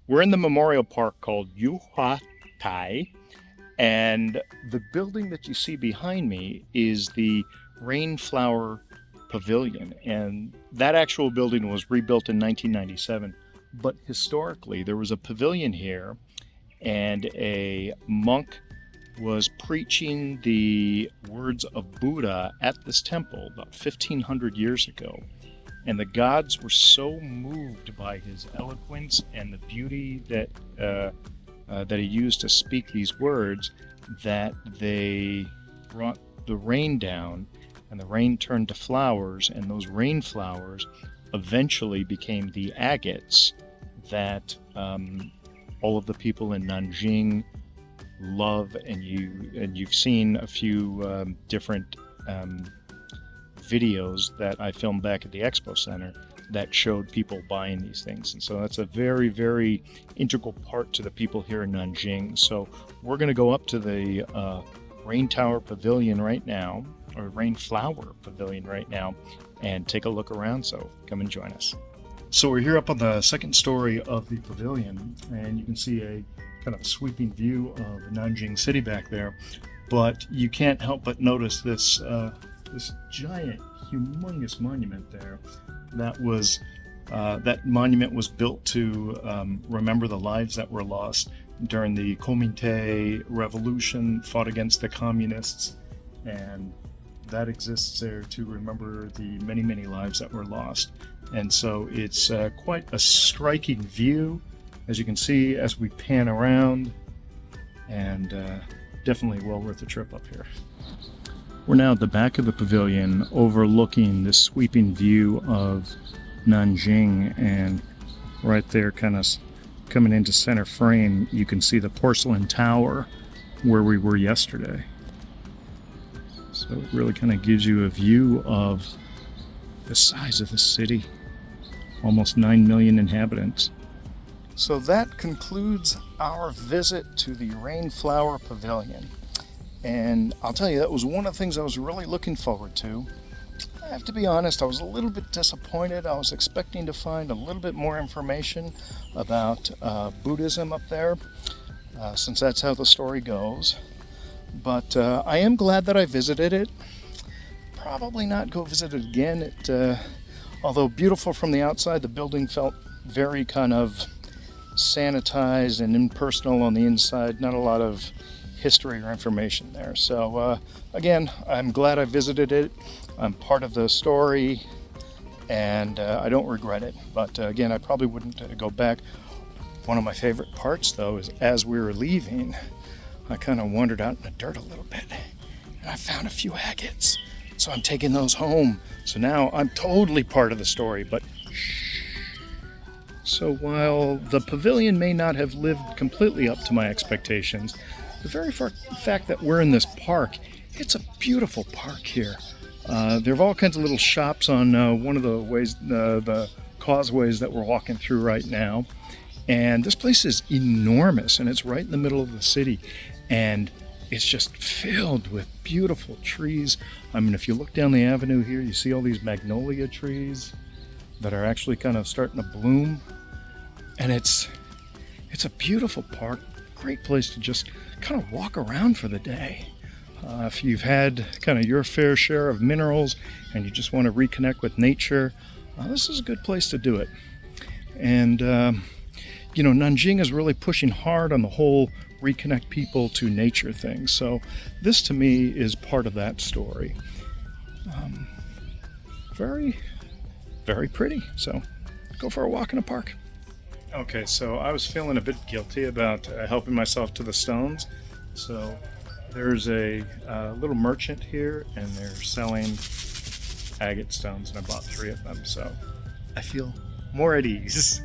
We're in the memorial park called Yuhua Tai, and the building that you see behind me is the Rainflower Pavilion. And that actual building was rebuilt in 1997. But historically, there was a pavilion here, and a monk was preaching the words of Buddha at this temple about 1500 years ago. And the gods were so moved by his eloquence and the beauty that he used to speak these words that they brought the rain down, and the rain turned to flowers, and those rain flowers eventually became the agates that all of the people in Nanjing love, and you've seen a few different videos that I filmed back at the Expo Center that showed people buying these things. And so that's a very, very integral part to the people here in Nanjing. So we're going to go up to the Rain Tower Pavilion right now, or Rainflower Pavilion right now, and take a look around. So come and join us. So we're here up on the second story of the pavilion, and you can see a kind of sweeping view of Nanjing City back there. But you can't help but notice this giant, humongous monument there. That monument was built to remember the lives that were lost during the Comintern Revolution, fought against the communists, and that exists there to remember the many, many lives that were lost. And so it's quite a striking view, as you can see as we pan around, and definitely well worth a trip up here. We're now at the back of the pavilion overlooking this sweeping view of Nanjing, and right there, kind of coming into center frame, you can see the porcelain tower where we were yesterday. So it really kind of gives you a view of the size of the city. Almost 9 million inhabitants. So that concludes our visit to the Rainflower Pavilion. And I'll tell you, that was one of the things I was really looking forward to. I have to be honest, I was a little bit disappointed. I was expecting to find a little bit more information about Buddhism up there, since that's how the story goes. But I am glad that I visited it. Probably not go visit it again. Although beautiful from the outside, the building felt very kind of sanitized and impersonal on the inside. Not a lot of history or information there. So again, I'm glad I visited it. I'm part of the story, and I don't regret it. But again, I probably wouldn't go back. One of my favorite parts, though, is as we were leaving, I kind of wandered out in the dirt a little bit, and I found a few agates. So I'm taking those home. So now I'm totally part of the story, but shh. So while the pavilion may not have lived completely up to my expectations, the very fact that we're in this park, it's a beautiful park here. There are all kinds of little shops on one of the ways, the causeways that we're walking through right now. And this place is enormous, and it's right in the middle of the city. And it's just filled with beautiful trees. I mean, if you look down the avenue here, you see all these magnolia trees that are actually kind of starting to bloom. And it's a beautiful park, great place to just kind of walk around for the day. If you've had kind of your fair share of minerals and you just want to reconnect with nature, this is a good place to do it. And, Nanjing is really pushing hard on the whole reconnect people to nature thing. So this to me is part of that story. Very, very pretty. So go for a walk in a park. Okay, so I was feeling a bit guilty about helping myself to the stones. So there's a little merchant here, and they're selling agate stones, and I bought 3 of them. So I feel more at ease.